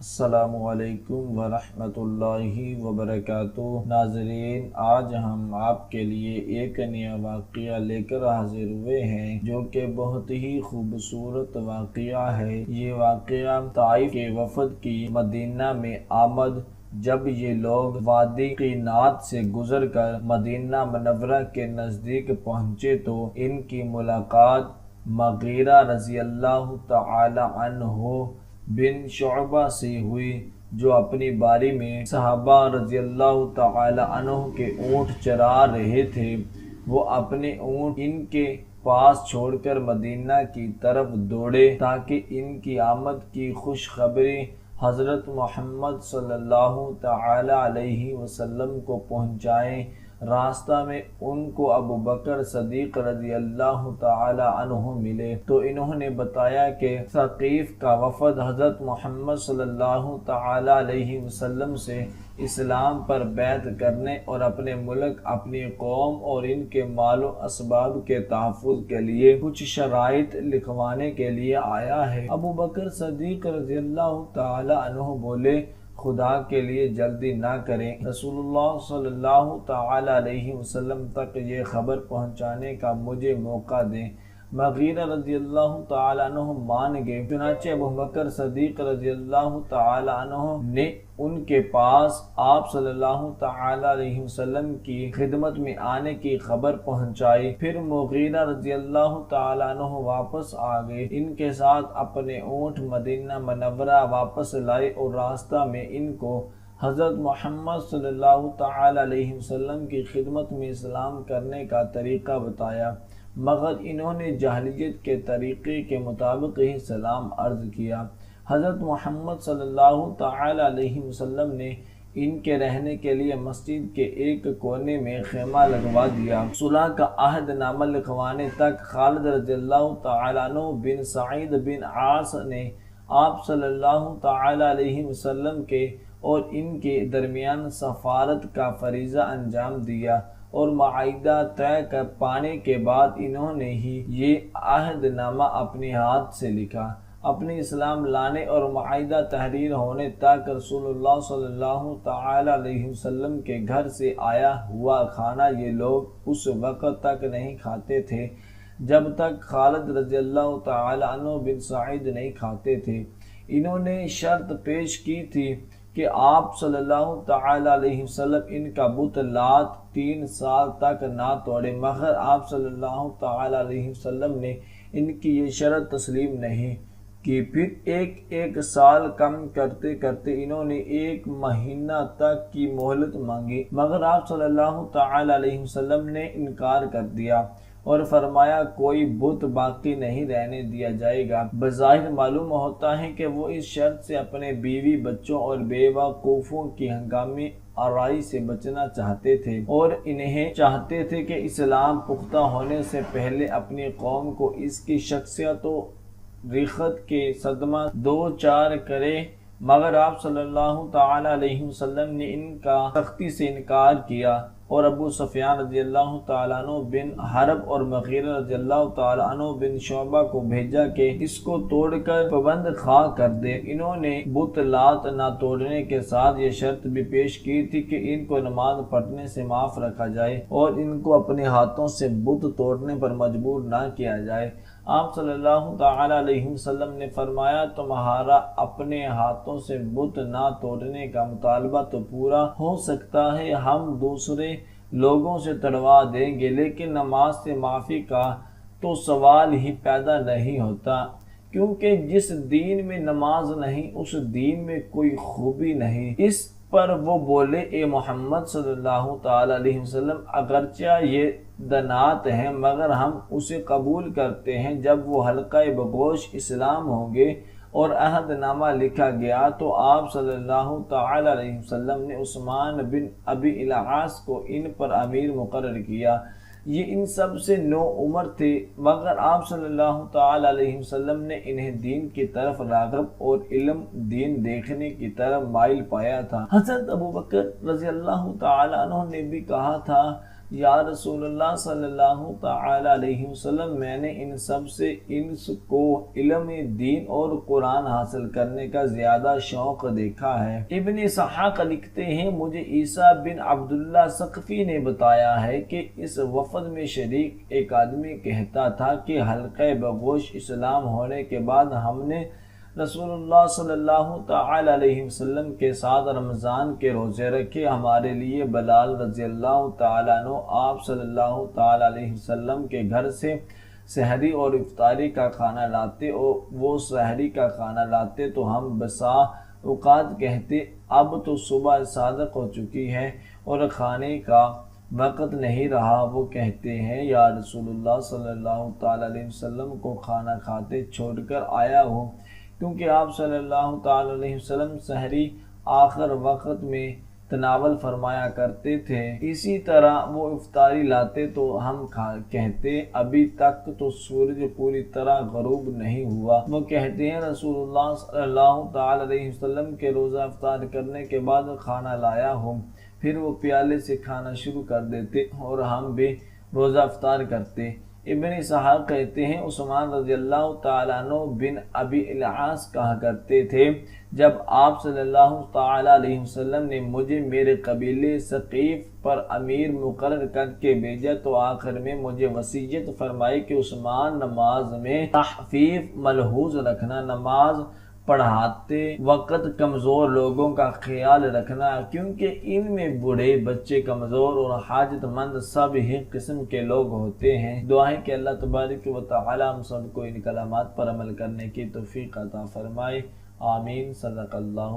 السلام علیکم ورحمۃ اللہ وبرکاتہ۔ ناظرین، آج ہم آپ کے لیے ایک نیا واقعہ لے کر حاضر ہوئے ہیں جو کہ بہت ہی خوبصورت واقعہ ہے۔ یہ واقعہ طائف کے وفد کی مدینہ میں آمد۔ جب یہ لوگ وادی قینات سے گزر کر مدینہ منورہ کے نزدیک پہنچے تو ان کی ملاقات مغیرہ رضی اللہ تعالی عنہ بن شعبہ سے ہوئی، جو اپنی باری میں صحابہ رضی اللہ تعالی عنہ کے اونٹ چرا رہے تھے۔ وہ اپنے اونٹ ان کے پاس چھوڑ کر مدینہ کی طرف دوڑے تاکہ ان کی آمد کی خوشخبری حضرت محمد صلی اللہ تعالی علیہ وسلم کو پہنچائیں۔ راستہ میں ان کو ابو بکر صدیق رضی اللہ تعالی عنہ ملے تو انہوں نے بتایا کہ ثقیف کا وفد حضرت محمد صلی اللہ تعالی علیہ وسلم سے اسلام پر بیعت کرنے اور اپنے ملک، اپنی قوم اور ان کے مال و اسباب کے تحفظ کے لیے کچھ شرائط لکھوانے کے لیے آیا ہے۔ ابو بکر صدیق رضی اللہ تعالی عنہ بولے، خدا کے لیے جلدی نہ کریں، رسول اللہ صلی اللہ تعالی علیہ وسلم تک یہ خبر پہنچانے کا مجھے موقع دیں۔ مغیرہ رضی اللہ تعالی عنہ مان گئے۔ چنانچہ ابو بکر صدیق رضی اللہ تعالی عنہ نے ان کے پاس آپ صلی اللہ تعالی علیہ وسلم کی خدمت میں آنے کی خبر پہنچائی۔ پھر مغیرہ رضی اللہ تعالی عنہ واپس آ گئے۔ ان کے ساتھ اپنے اونٹ مدینہ منورہ واپس لائے اور راستہ میں ان کو حضرت محمد صلی اللہ تعالی علیہ وسلم کی خدمت میں اسلام کرنے کا طریقہ بتایا، مگر انہوں نے جاہلیت کے طریقے کے مطابق ہی سلام عرض کیا۔ حضرت محمد صلی اللہ تعالی علیہ وسلم نے ان کے رہنے کے لیے مسجد کے ایک کونے میں خیمہ لگوا دیا۔ صلح کا عہد نامہ لکھوانے تک خالد رضی اللہ تعالی عنہ بن سعید بن عاص نے آپ صلی اللہ تعالی علیہ وسلم کے اور ان کے درمیان سفارت کا فریضہ انجام دیا اور معاہدہ طے کر پانے کے بعد انہوں نے ہی یہ عہد نامہ اپنے ہاتھ سے لکھا۔ اپنے اسلام لانے اور معاہدہ تحریر ہونے تک رسول اللہ صلی اللہ تعالی علیہ وسلم کے گھر سے آیا ہوا کھانا یہ لوگ اس وقت تک نہیں کھاتے تھے جب تک خالد رضی اللہ تعالی عنہ بن سعید نہیں کھاتے تھے۔ انہوں نے شرط پیش کی تھی کہ آپ صلی اللہ تعالی علیہ وسلم ان کا بت لات 3 سال تک نہ توڑے، مگر آپ صلی اللہ تعالی علیہ وسلم نے ان کی یہ شرط تسلیم نہیں کی۔ پھر ایک سال کم کرتے کرتے انہوں نے 1 مہینہ تک کی مہلت مانگی، مگر آپ صلی اللہ تعالی علیہ وسلم نے انکار کر دیا اور فرمایا کوئی بت باقی نہیں رہنے دیا جائے گا۔ بظاہر معلوم ہوتا ہے کہ وہ اس شرط سے اپنے بیوی بچوں اور بیوقوفوں کی ہنگامی آرائی سے بچنا چاہتے تھے اور انہیں چاہتے تھے کہ اسلام پختہ ہونے سے پہلے اپنی قوم کو اس کی شخصیت و ریخت کے صدمہ دوچار کرے، مگر آپ صلی اللہ تعالی علیہ وسلم نے ان کا سختی سے انکار کیا اور ابو سفیان رضی اللہ تعالیٰ عنہ بن حرب اور مغیرہ رضی اللہ تعالیٰ عنہ بن شعبہ کو بھیجا کہ اس کو توڑ کر پابند خواہ کر دے۔ انہوں نے بت لات نہ توڑنے کے ساتھ یہ شرط بھی پیش کی تھی کہ ان کو نماز پڑھنے سے معاف رکھا جائے اور ان کو اپنے ہاتھوں سے بت توڑنے پر مجبور نہ کیا جائے۔ آپ صلی اللہ تعالی علیہ وسلم نے فرمایا تمہارا اپنے ہاتھوں سے بت نہ توڑنے کا مطالبہ تو پورا ہو سکتا ہے، ہم دوسرے لوگوں سے تڑوا دیں گے، لیکن نماز سے معافی کا تو سوال ہی پیدا نہیں ہوتا، کیونکہ جس دین میں نماز نہیں اس دین میں کوئی خوبی نہیں۔ اس پر وہ بولے اے محمد صلی اللہ تعالی علیہ وسلم، اگرچہ یہ دنات ہیں مگر ہم اسے قبول کرتے ہیں۔ جب وہ حلقہ بگوش اسلام ہوں گے اور عہد نامہ لکھا گیا تو آپ صلی اللہ تعالی علیہ وسلم نے عثمان بن ابی العاص کو ان پر امیر مقرر کیا۔ یہ ان سب سے نو عمر تھے، مگر آپ صلی اللہ تعالی علیہ وسلم نے انہیں دین کی طرف راغب اور علم دین دیکھنے کی طرف مائل پایا تھا۔ حضرت ابو بکر رضی اللہ تعالی عنہ نے بھی کہا تھا یا رسول اللہ صلی اللہ تعالی علیہ وسلم، میں نے ان سب سے انس کو علم دین اور قرآن حاصل کرنے کا زیادہ شوق دیکھا ہے۔ ابن اسحاق لکھتے ہیں، مجھے عیسیٰ بن عبداللہ ثقفی نے بتایا ہے کہ اس وفد میں شریک ایک آدمی کہتا تھا کہ حلقہ بگوش اسلام ہونے کے بعد ہم نے رسول اللہ صلی اللہ تعالی علیہ وسلم کے ساتھ رمضان کے روزے رکھے۔ ہمارے لیے بلال رضی اللہ تعالیٰ عنہ آپ صلی اللہ تعالی علیہ وسلم کے گھر سے سحری اور افطاری کا کھانا لاتے، اور وہ سحری کا کھانا لاتے تو ہم بسا اوقات کہتے اب تو صبح صادق ہو چکی ہے اور کھانے کا وقت نہیں رہا۔ وہ کہتے ہیں، یا رسول اللہ صلی اللہ تعالی علیہ وسلم کو کھانا کھاتے چھوڑ کر آیا ہوں، کیونکہ آپ صلی اللہ تعالی علیہ وسلم سحری آخر وقت میں تناول فرمایا کرتے تھے۔ اسی طرح وہ افطاری لاتے تو ہم کہتے ابھی تک تو سورج پوری طرح غروب نہیں ہوا۔ وہ کہتے ہیں، رسول اللہ صلی اللہ تعالی علیہ وسلم کے روزہ افطار کرنے کے بعد کھانا لایا ہوں، پھر وہ پیالے سے کھانا شروع کر دیتے اور ہم بھی روزہ افطار کرتے۔ ابن اسحاق کہتے ہیں، عثمان رضی اللہ تعالیٰ عنہ بن ابی العاص کہا کرتے تھے، جب آپ صلی اللہ تعالیٰ علیہ وسلم نے مجھے میرے قبیلے ثقیف پر امیر مقرر کر کے بھیجا تو آخر میں مجھے وصیت فرمائی کہ عثمان نماز میں تخفیف ملحوظ رکھنا، نماز پڑھاتے وقت کمزور لوگوں کا خیال رکھنا، کیونکہ ان میں بوڑھے، بچے، کمزور اور حاجت مند سب ہی قسم کے لوگ ہوتے ہیں۔ دعا ہے کہ اللہ تبارک و تعالی ہم سب کو ان کلمات پر عمل کرنے کی توفیق عطا فرمائے۔ آمین۔ صدق اللہ۔